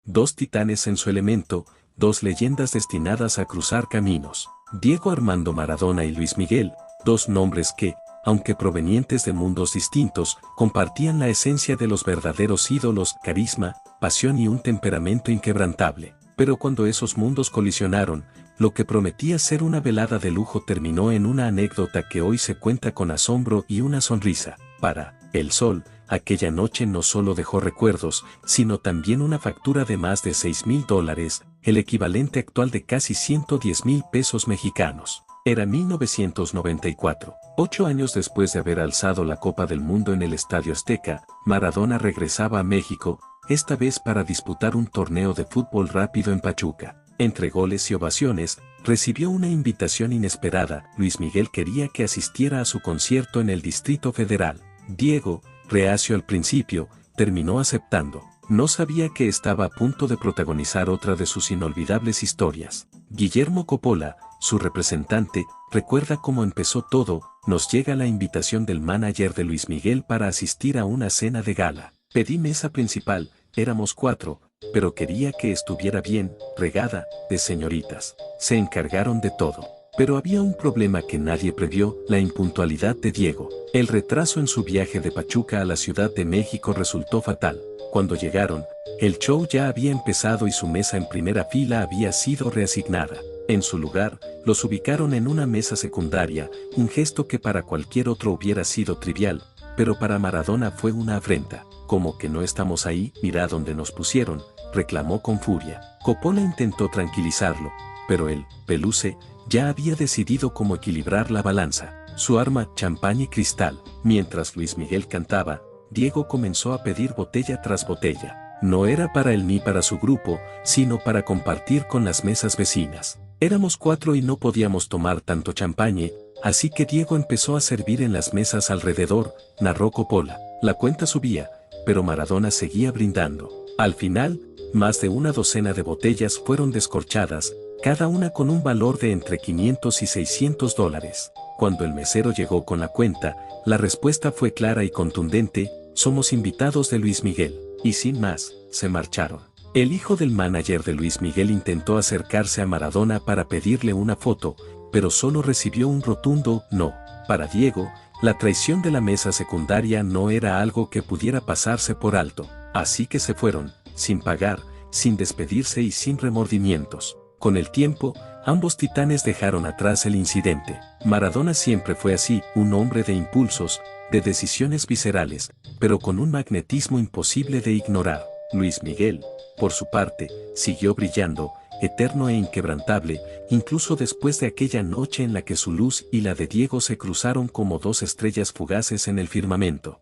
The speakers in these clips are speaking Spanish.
dos titanes en su elemento, dos leyendas destinadas a cruzar caminos. Diego Armando Maradona y Luis Miguel, dos nombres que, aunque provenientes de mundos distintos, compartían la esencia de los verdaderos ídolos: carisma, pasión y un temperamento inquebrantable. Pero cuando esos mundos colisionaron, lo que prometía ser una velada de lujo terminó en una anécdota que hoy se cuenta con asombro y una sonrisa. Para El Sol, aquella noche no solo dejó recuerdos, sino también una factura de más de $6.000, el equivalente actual de casi 110,000 pesos mexicanos. Era 1994. 8 años después de haber alzado la Copa del Mundo en el Estadio Azteca, Maradona regresaba a México, esta vez para disputar un torneo de fútbol rápido en Pachuca. Entre goles y ovaciones, recibió una invitación inesperada. Luis Miguel quería que asistiera a su concierto en el Distrito Federal. Diego, reacio al principio, terminó aceptando. No sabía que estaba a punto de protagonizar otra de sus inolvidables historias. Guillermo Coppola, su representante, recuerda cómo empezó todo. Nos llega la invitación del manager de Luis Miguel para asistir a una cena de gala. Pedí mesa principal, éramos 4, pero quería que estuviera bien regada de señoritas. Se encargaron de todo. Pero había un problema que nadie previó: la impuntualidad de Diego. El retraso en su viaje de Pachuca a la Ciudad de México resultó fatal. Cuando llegaron, el show ya había empezado y su mesa en primera fila había sido reasignada. En su lugar, los ubicaron en una mesa secundaria, un gesto que para cualquier otro hubiera sido trivial, pero para Maradona fue una afrenta. «¿Cómo que no estamos ahí? Mira dónde nos pusieron», reclamó con furia. Coppola intentó tranquilizarlo, pero él, Peluce, ya había decidido cómo equilibrar la balanza. Su arma: champán y cristal. Mientras Luis Miguel cantaba, Diego comenzó a pedir botella tras botella. No era para él ni para su grupo, sino para compartir con las mesas vecinas. Éramos 4 y no podíamos tomar tanto champañe, así que Diego empezó a servir en las mesas alrededor, narró Coppola. La cuenta subía, pero Maradona seguía brindando. Al final, más de una docena de botellas fueron descorchadas, cada una con un valor de entre $500 y $600. Cuando el mesero llegó con la cuenta, la respuesta fue clara y contundente: somos invitados de Luis Miguel. Y sin más, se marcharon. El hijo del manager de Luis Miguel intentó acercarse a Maradona para pedirle una foto, pero solo recibió un rotundo no. Para Diego, la traición de la mesa secundaria no era algo que pudiera pasarse por alto. Así que se fueron, sin pagar, sin despedirse y sin remordimientos. Con el tiempo, ambos titanes dejaron atrás el incidente. Maradona siempre fue así, un hombre de impulsos, de decisiones viscerales, pero con un magnetismo imposible de ignorar. Luis Miguel, por su parte, siguió brillando, eterno e inquebrantable, incluso después de aquella noche en la que su luz y la de Diego se cruzaron como dos estrellas fugaces en el firmamento.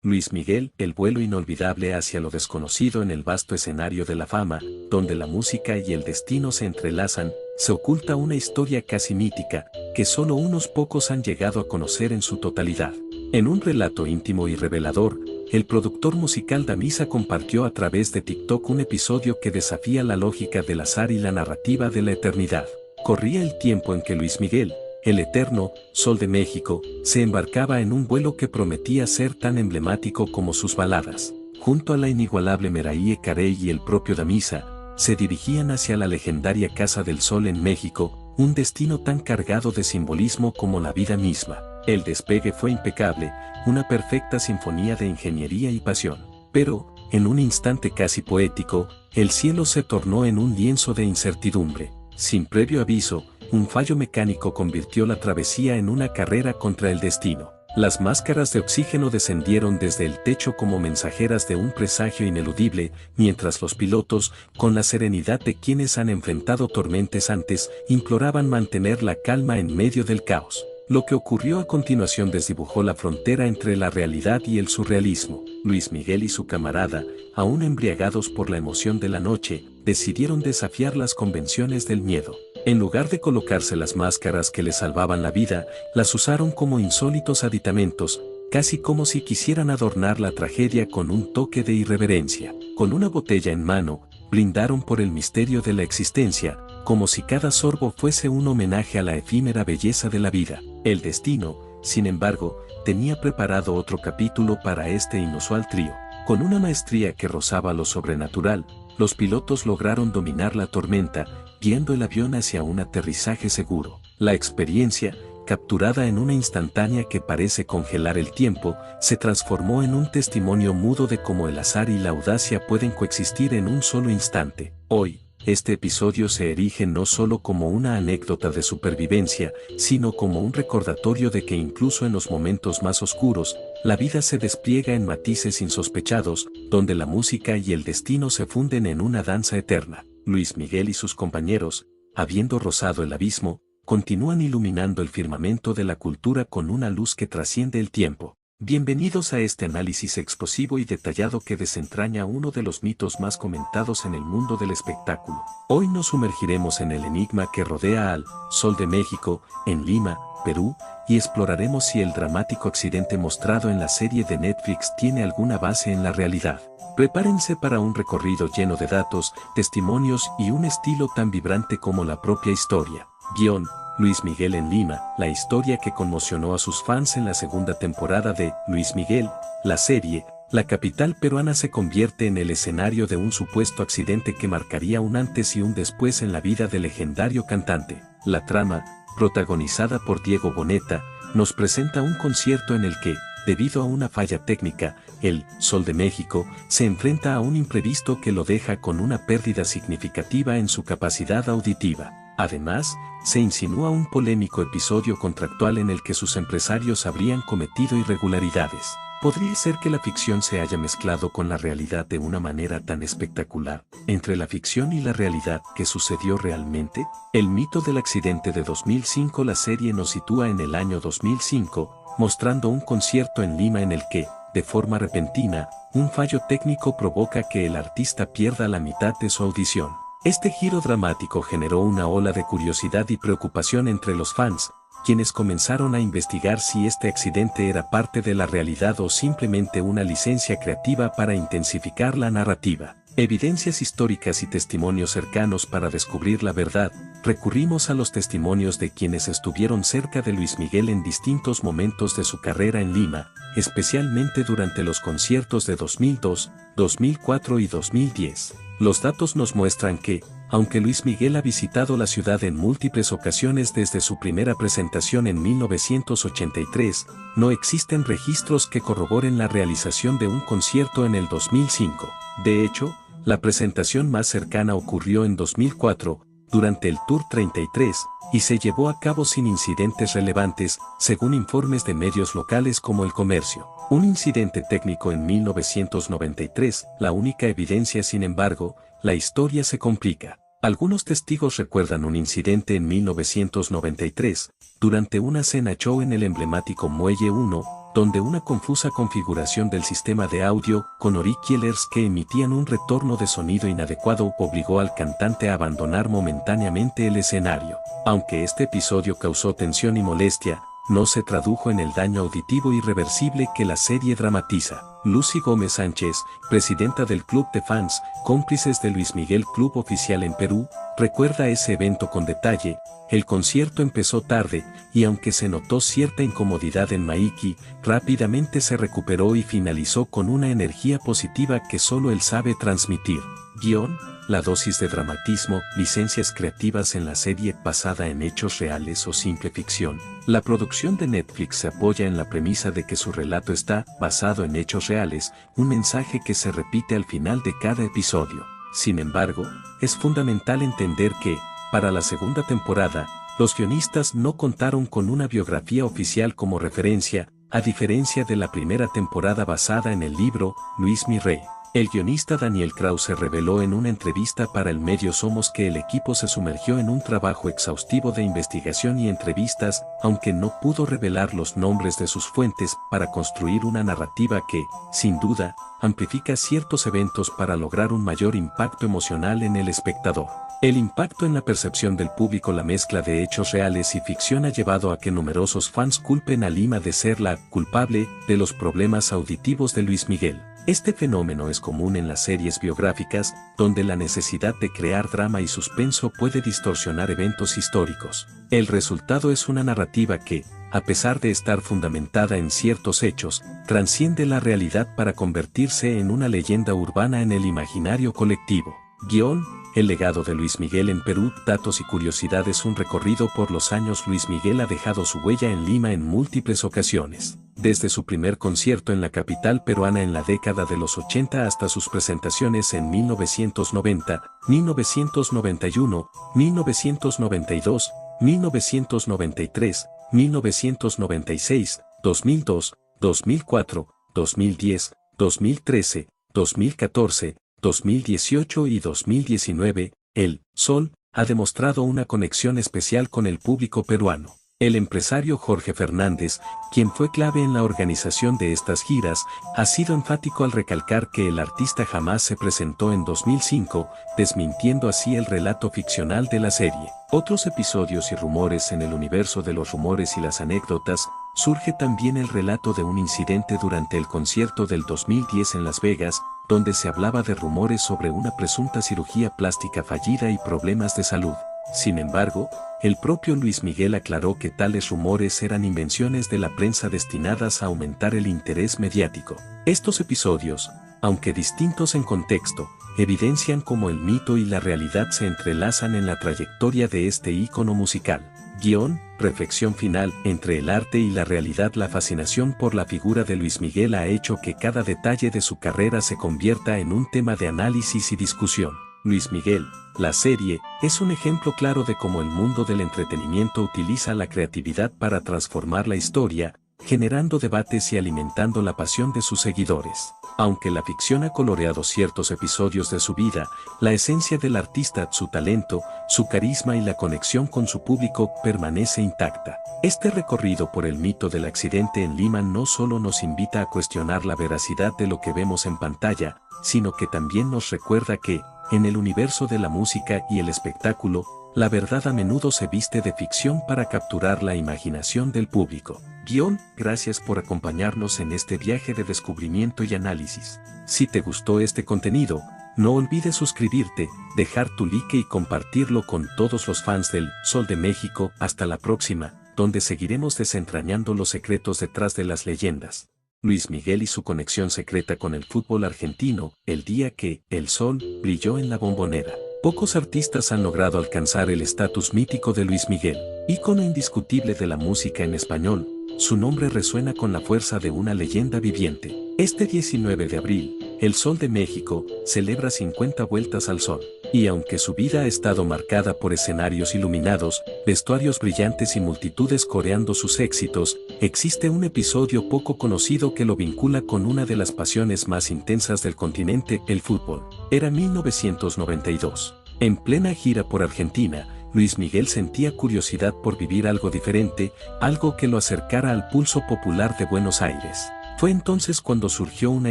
Luis Miguel, el vuelo inolvidable hacia lo desconocido en el vasto escenario de la fama, donde la música y el destino se entrelazan, se oculta una historia casi mítica, que solo unos pocos han llegado a conocer en su totalidad. En un relato íntimo y revelador, el productor musical Damisa compartió a través de TikTok un episodio que desafía la lógica del azar y la narrativa de la eternidad. Corría el tiempo en que Luis Miguel, el eterno Sol de México, se embarcaba en un vuelo que prometía ser tan emblemático como sus baladas. Junto a la inigualable Meraye Carey y el propio Damisa, se dirigían hacia la legendaria Casa del Sol en México, un destino tan cargado de simbolismo como la vida misma. El despegue fue impecable, una perfecta sinfonía de ingeniería y pasión. Pero, en un instante casi poético, el cielo se tornó en un lienzo de incertidumbre. Sin previo aviso, un fallo mecánico convirtió la travesía en una carrera contra el destino. Las máscaras de oxígeno descendieron desde el techo como mensajeras de un presagio ineludible, mientras los pilotos, con la serenidad de quienes han enfrentado tormentas antes, imploraban mantener la calma en medio del caos. Lo que ocurrió a continuación desdibujó la frontera entre la realidad y el surrealismo. Luis Miguel y su camarada, aún embriagados por la emoción de la noche, decidieron desafiar las convenciones del miedo. En lugar de colocarse las máscaras que les salvaban la vida, las usaron como insólitos aditamentos, casi como si quisieran adornar la tragedia con un toque de irreverencia. Con una botella en mano, brindaron por el misterio de la existencia, como si cada sorbo fuese un homenaje a la efímera belleza de la vida. El destino, sin embargo, tenía preparado otro capítulo para este inusual trío. Con una maestría que rozaba lo sobrenatural, los pilotos lograron dominar la tormenta, guiando el avión hacia un aterrizaje seguro. La experiencia, capturada en una instantánea que parece congelar el tiempo, se transformó en un testimonio mudo de cómo el azar y la audacia pueden coexistir en un solo instante. Hoy, este episodio se erige no solo como una anécdota de supervivencia, sino como un recordatorio de que incluso en los momentos más oscuros, la vida se despliega en matices insospechados, donde la música y el destino se funden en una danza eterna. Luis Miguel y sus compañeros, habiendo rozado el abismo, continúan iluminando el firmamento de la cultura con una luz que trasciende el tiempo. Bienvenidos a este análisis explosivo y detallado que desentraña uno de los mitos más comentados en el mundo del espectáculo. Hoy nos sumergiremos en el enigma que rodea al Sol de México, en Lima, Perú, y exploraremos si el dramático accidente mostrado en la serie de Netflix tiene alguna base en la realidad. Prepárense para un recorrido lleno de datos, testimonios y un estilo tan vibrante como la propia historia. Guión: Luis Miguel en Lima, la historia que conmocionó a sus fans en la segunda temporada de Luis Miguel, la serie. La capital peruana se convierte en el escenario de un supuesto accidente que marcaría un antes y un después en la vida del legendario cantante. La trama, protagonizada por Diego Boneta, nos presenta un concierto en el que, debido a una falla técnica, el Sol de México se enfrenta a un imprevisto que lo deja con una pérdida significativa en su capacidad auditiva. Además, se insinúa un polémico episodio contractual en el que sus empresarios habrían cometido irregularidades. ¿Podría ser que la ficción se haya mezclado con la realidad de una manera tan espectacular? Entre la ficción y la realidad, ¿qué sucedió realmente? El mito del accidente de 2005. La serie nos sitúa en el año 2005, mostrando un concierto en Lima en el que, de forma repentina, un fallo técnico provoca que el artista pierda la mitad de su audición. Este giro dramático generó una ola de curiosidad y preocupación entre los fans, quienes comenzaron a investigar si este accidente era parte de la realidad o simplemente una licencia creativa para intensificar la narrativa. Evidencias históricas y testimonios cercanos. Para descubrir la verdad, recurrimos a los testimonios de quienes estuvieron cerca de Luis Miguel en distintos momentos de su carrera en Lima, especialmente durante los conciertos de 2002, 2004 y 2010. Los datos nos muestran que, aunque Luis Miguel ha visitado la ciudad en múltiples ocasiones desde su primera presentación en 1983, no existen registros que corroboren la realización de un concierto en el 2005. De hecho, la presentación más cercana ocurrió en 2004, durante el Tour 33, y se llevó a cabo sin incidentes relevantes, según informes de medios locales como El Comercio. Un incidente técnico en 1993, la única evidencia. Sin embargo, la historia se complica. Algunos testigos recuerdan un incidente en 1993, durante una cena show en el emblemático Muelle 1, donde una confusa configuración del sistema de audio, con auriculares que emitían un retorno de sonido inadecuado, obligó al cantante a abandonar momentáneamente el escenario. Aunque este episodio causó tensión y molestia, no se tradujo en el daño auditivo irreversible que la serie dramatiza. Lucy Gómez Sánchez, presidenta del Club de Fans, Cómplices de Luis Miguel Club Oficial en Perú, recuerda ese evento con detalle. El concierto empezó tarde, y aunque se notó cierta incomodidad en Maiki, rápidamente se recuperó y finalizó con una energía positiva que solo él sabe transmitir. Guión: la dosis de dramatismo, licencias creativas en la serie basada en hechos reales o simple ficción. La producción de Netflix se apoya en la premisa de que su relato está basado en hechos reales, un mensaje que se repite al final de cada episodio. Sin embargo, es fundamental entender que, para la segunda temporada, los guionistas no contaron con una biografía oficial como referencia, a diferencia de la primera temporada basada en el libro Luis Mi Rey. El guionista Daniel Krause reveló en una entrevista para el medio Somos que el equipo se sumergió en un trabajo exhaustivo de investigación y entrevistas, aunque no pudo revelar los nombres de sus fuentes, para construir una narrativa que, sin duda, amplifica ciertos eventos para lograr un mayor impacto emocional en el espectador. El impacto en la percepción del público. La mezcla de hechos reales y ficción ha llevado a que numerosos fans culpen a Lima de ser la culpable de los problemas auditivos de Luis Miguel. Este fenómeno es común en las series biográficas, donde la necesidad de crear drama y suspenso puede distorsionar eventos históricos. El resultado es una narrativa que, a pesar de estar fundamentada en ciertos hechos, trasciende la realidad para convertirse en una leyenda urbana en el imaginario colectivo. Guión, el legado de Luis Miguel en Perú, datos y curiosidades. Un recorrido por los años. Luis Miguel ha dejado su huella en Lima en múltiples ocasiones. Desde su primer concierto en la capital peruana en la década de los 80 hasta sus presentaciones en 1990, 1991, 1992, 1993, 1996, 2002, 2004, 2010, 2013, 2014, 2018 y 2019, El Sol ha demostrado una conexión especial con el público peruano. El empresario Jorge Fernández, quien fue clave en la organización de estas giras, ha sido enfático al recalcar que el artista jamás se presentó en 2005, desmintiendo así el relato ficcional de la serie. Otros episodios y rumores. En el universo de los rumores y las anécdotas, surge también el relato de un incidente durante el concierto del 2010 en Las Vegas, donde se hablaba de rumores sobre una presunta cirugía plástica fallida y problemas de salud. Sin embargo, el propio Luis Miguel aclaró que tales rumores eran invenciones de la prensa destinadas a aumentar el interés mediático. Estos episodios, aunque distintos en contexto, evidencian cómo el mito y la realidad se entrelazan en la trayectoria de este ícono musical. Guión, reflexión final. Entre el arte y la realidad, la fascinación por la figura de Luis Miguel ha hecho que cada detalle de su carrera se convierta en un tema de análisis y discusión. Luis Miguel, la serie, es un ejemplo claro de cómo el mundo del entretenimiento utiliza la creatividad para transformar la historia, generando debates y alimentando la pasión de sus seguidores. Aunque la ficción ha coloreado ciertos episodios de su vida, la esencia del artista, su talento, su carisma y la conexión con su público permanece intacta. Este recorrido por el mito del accidente en Lima no solo nos invita a cuestionar la veracidad de lo que vemos en pantalla, sino que también nos recuerda que, en el universo de la música y el espectáculo, la verdad a menudo se viste de ficción para capturar la imaginación del público. Guión, gracias por acompañarnos en este viaje de descubrimiento y análisis. Si te gustó este contenido, no olvides suscribirte, dejar tu like y compartirlo con todos los fans del Sol de México. Hasta la próxima, donde seguiremos desentrañando los secretos detrás de las leyendas. Luis Miguel y su conexión secreta con el fútbol argentino. El día que El Sol brilló en la Bombonera. Pocos artistas han logrado alcanzar el estatus mítico de Luis Miguel, ícono indiscutible de la música en español. Su nombre resuena con la fuerza de una leyenda viviente. Este 19 de abril, El Sol de México celebra 50 vueltas al sol. Y aunque su vida ha estado marcada por escenarios iluminados, vestuarios brillantes y multitudes coreando sus éxitos, existe un episodio poco conocido que lo vincula con una de las pasiones más intensas del continente, el fútbol. Era 1992. En plena gira por Argentina, Luis Miguel sentía curiosidad por vivir algo diferente, algo que lo acercara al pulso popular de Buenos Aires. Fue entonces cuando surgió una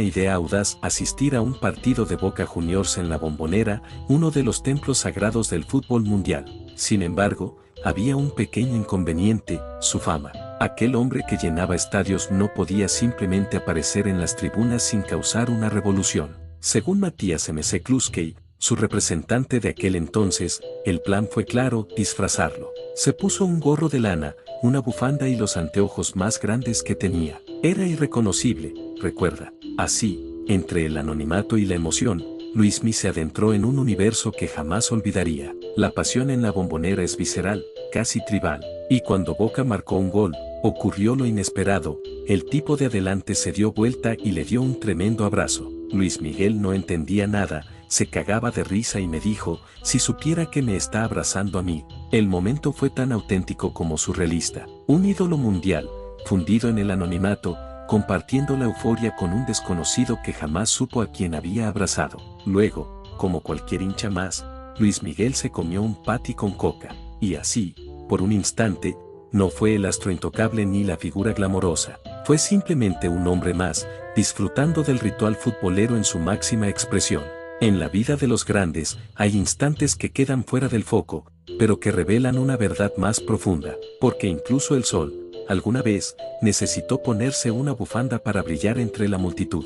idea audaz: asistir a un partido de Boca Juniors en la Bombonera, uno de los templos sagrados del fútbol mundial. Sin embargo, había un pequeño inconveniente: su fama. Aquel hombre que llenaba estadios no podía simplemente aparecer en las tribunas sin causar una revolución. Según Matías M.C. Kluskey, su representante de aquel entonces, el plan fue claro: disfrazarlo. Se puso un gorro de lana, una bufanda y los anteojos más grandes que tenía. Era irreconocible, recuerda. Así, entre el anonimato y la emoción, Luismi se adentró en un universo que jamás olvidaría. La pasión en la Bombonera es visceral, casi tribal. Y cuando Boca marcó un gol, ocurrió lo inesperado: el tipo de adelante se dio vuelta y le dio un tremendo abrazo. Luis Miguel no entendía nada, se cagaba de risa y me dijo: si supiera que me está abrazando a mí. El momento fue tan auténtico como surrealista. Un ídolo mundial, fundido en el anonimato, compartiendo la euforia con un desconocido que jamás supo a quién había abrazado. Luego, como cualquier hincha más, Luis Miguel se comió un patty con coca. Y así, por un instante, no fue el astro intocable ni la figura glamorosa. Fue simplemente un hombre más, disfrutando del ritual futbolero en su máxima expresión. En la vida de los grandes, hay instantes que quedan fuera del foco, pero que revelan una verdad más profunda. Porque incluso el sol, alguna vez, necesitó ponerse una bufanda para brillar entre la multitud.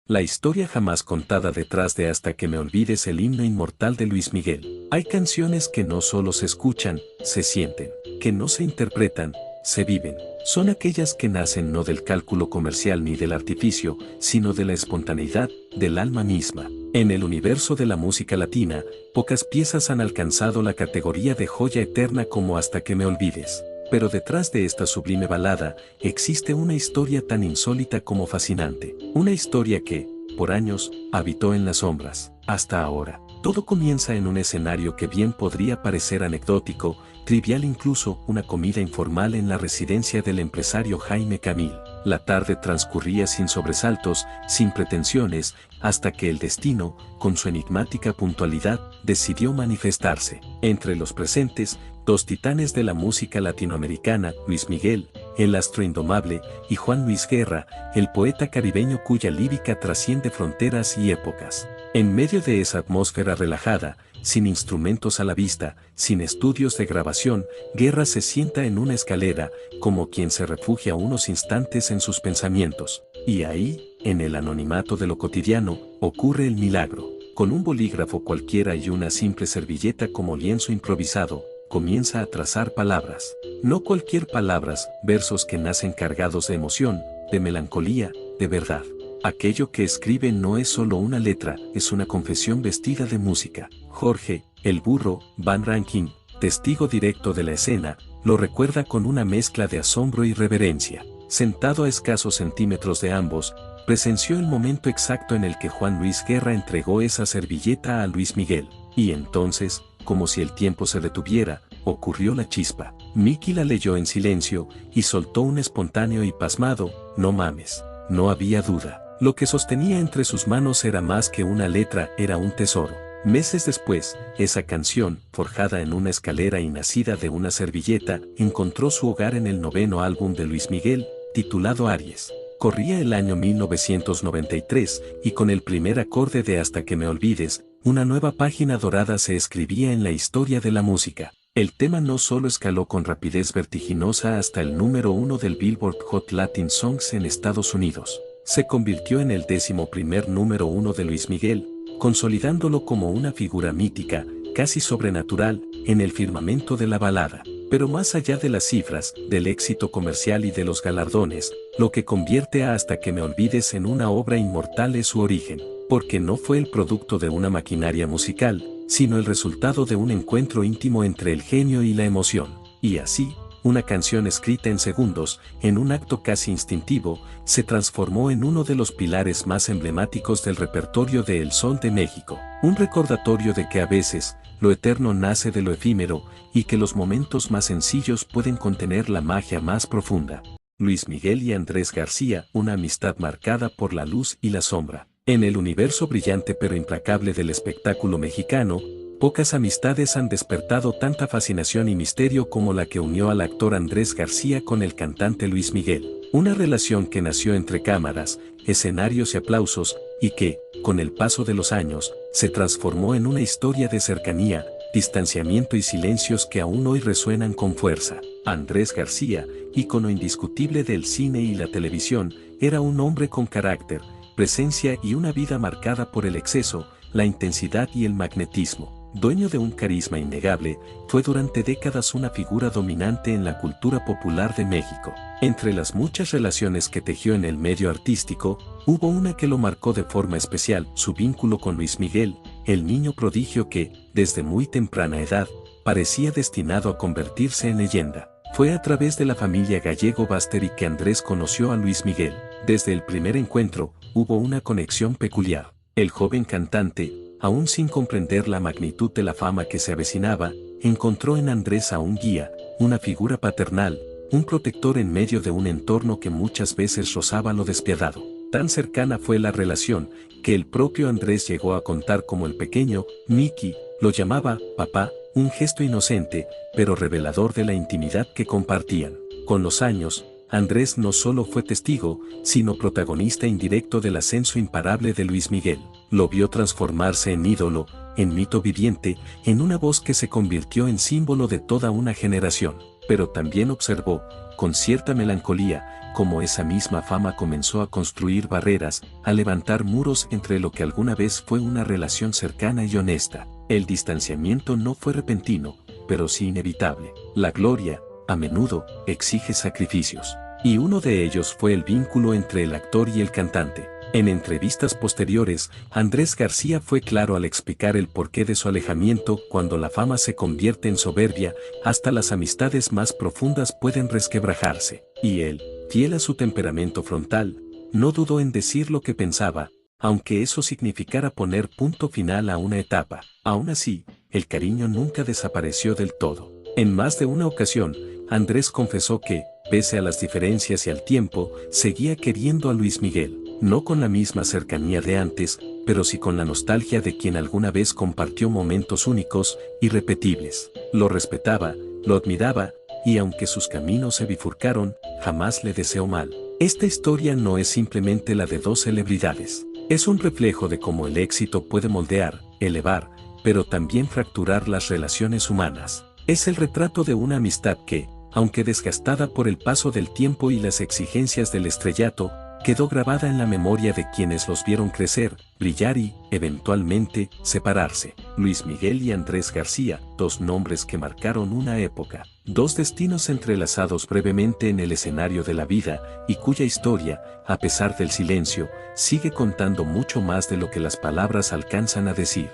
La historia jamás contada detrás de Hasta que me olvides, el himno inmortal de Luis Miguel. Hay canciones que no solo se escuchan, se sienten, que no se interpretan, se viven. Son aquellas que nacen no del cálculo comercial ni del artificio, sino de la espontaneidad, del alma misma. En el universo de la música latina, pocas piezas han alcanzado la categoría de joya eterna como Hasta que me olvides. Pero detrás de esta sublime balada, existe una historia tan insólita como fascinante. Una historia que, por años, habitó en las sombras, hasta ahora. Todo comienza en un escenario que bien podría parecer anecdótico, trivial, incluso una comida informal en la residencia del empresario Jaime Camil. La tarde transcurría sin sobresaltos, sin pretensiones, hasta que el destino, con su enigmática puntualidad, decidió manifestarse. Entre los presentes, dos titanes de la música latinoamericana, Luis Miguel, el astro indomable, y Juan Luis Guerra, el poeta caribeño cuya lírica trasciende fronteras y épocas. En medio de esa atmósfera relajada, sin instrumentos a la vista, sin estudios de grabación, Guerra se sienta en una escalera, como quien se refugia unos instantes en sus pensamientos. Y ahí, en el anonimato de lo cotidiano, ocurre el milagro. Con un bolígrafo cualquiera y una simple servilleta como lienzo improvisado, comienza a trazar palabras. No cualquier palabras, versos que nacen cargados de emoción, de melancolía, de verdad. Aquello que escribe no es solo una letra, es una confesión vestida de música. Jorge, el burro, Van Rankin, testigo directo de la escena, lo recuerda con una mezcla de asombro y reverencia. Sentado a escasos centímetros de ambos, presenció el momento exacto en el que Juan Luis Guerra entregó esa servilleta a Luis Miguel. Y entonces, como si el tiempo se detuviera, ocurrió la chispa. Miki la leyó en silencio, y soltó un espontáneo y pasmado, "No mames". No había duda. Lo que sostenía entre sus manos era más que una letra, era un tesoro. Meses después, esa canción, forjada en una escalera y nacida de una servilleta, encontró su hogar en el noveno álbum de Luis Miguel, titulado Aries. Corría el año 1993, y con el primer acorde de Hasta que me olvides, una nueva página dorada se escribía en la historia de la música. El tema no solo escaló con rapidez vertiginosa hasta el número 1 del Billboard Hot Latin Songs en Estados Unidos, se convirtió en el 11º número 1 de Luis Miguel, consolidándolo como una figura mítica, casi sobrenatural, en el firmamento de la balada. Pero más allá de las cifras, del éxito comercial y de los galardones, lo que convierte a Hasta que me olvides en una obra inmortal es su origen, porque no fue el producto de una maquinaria musical, sino el resultado de un encuentro íntimo entre el genio y la emoción. Y así, una canción escrita en segundos, en un acto casi instintivo, se transformó en uno de los pilares más emblemáticos del repertorio de El Sol de México. Un recordatorio de que a veces, lo eterno nace de lo efímero, y que los momentos más sencillos pueden contener la magia más profunda. Luis Miguel y Andrés García, una amistad marcada por la luz y la sombra. En el universo brillante pero implacable del espectáculo mexicano, pocas amistades han despertado tanta fascinación y misterio como la que unió al actor Andrés García con el cantante Luis Miguel. Una relación que nació entre cámaras, escenarios y aplausos, y que, con el paso de los años, se transformó en una historia de cercanía, distanciamiento y silencios que aún hoy resuenan con fuerza. Andrés García, ícono indiscutible del cine y la televisión, era un hombre con carácter, presencia y una vida marcada por el exceso, la intensidad y el magnetismo. Dueño de un carisma innegable, fue durante décadas una figura dominante en la cultura popular de México. Entre las muchas relaciones que tejió en el medio artístico, hubo una que lo marcó de forma especial, su vínculo con Luis Miguel, el niño prodigio que, desde muy temprana edad, parecía destinado a convertirse en leyenda. Fue a través de la familia Gallego Basteri que Andrés conoció a Luis Miguel. Desde el primer encuentro, hubo una conexión peculiar. El joven cantante, aún sin comprender la magnitud de la fama que se avecinaba, encontró en Andrés a un guía, una figura paternal, un protector en medio de un entorno que muchas veces rozaba lo despiadado. Tan cercana fue la relación, que el propio Andrés llegó a contar como el pequeño, Miki, lo llamaba papá, un gesto inocente, pero revelador de la intimidad que compartían. Con los años, Andrés no solo fue testigo, sino protagonista indirecto del ascenso imparable de Luis Miguel. Lo vio transformarse en ídolo, en mito viviente, en una voz que se convirtió en símbolo de toda una generación. Pero también observó, con cierta melancolía, cómo esa misma fama comenzó a construir barreras, a levantar muros entre lo que alguna vez fue una relación cercana y honesta. El distanciamiento no fue repentino, pero sí inevitable. La gloria, a menudo, exige sacrificios. Y uno de ellos fue el vínculo entre el actor y el cantante. En entrevistas posteriores, Andrés García fue claro al explicar el porqué de su alejamiento. Cuando la fama se convierte en soberbia, hasta las amistades más profundas pueden resquebrajarse. Y él, fiel a su temperamento frontal, no dudó en decir lo que pensaba, aunque eso significara poner punto final a una etapa. Aún así, el cariño nunca desapareció del todo. En más de una ocasión, Andrés confesó que, pese a las diferencias y al tiempo, seguía queriendo a Luis Miguel. No con la misma cercanía de antes, pero sí con la nostalgia de quien alguna vez compartió momentos únicos, irrepetibles. Lo respetaba, lo admiraba, y aunque sus caminos se bifurcaron, jamás le deseó mal. Esta historia no es simplemente la de dos celebridades. Es un reflejo de cómo el éxito puede moldear, elevar, pero también fracturar las relaciones humanas. Es el retrato de una amistad que, aunque desgastada por el paso del tiempo y las exigencias del estrellato, quedó grabada en la memoria de quienes los vieron crecer, brillar y, eventualmente, separarse. Luis Miguel y Andrés García, dos nombres que marcaron una época, dos destinos entrelazados brevemente en el escenario de la vida, y cuya historia, a pesar del silencio, sigue contando mucho más de lo que las palabras alcanzan a decir.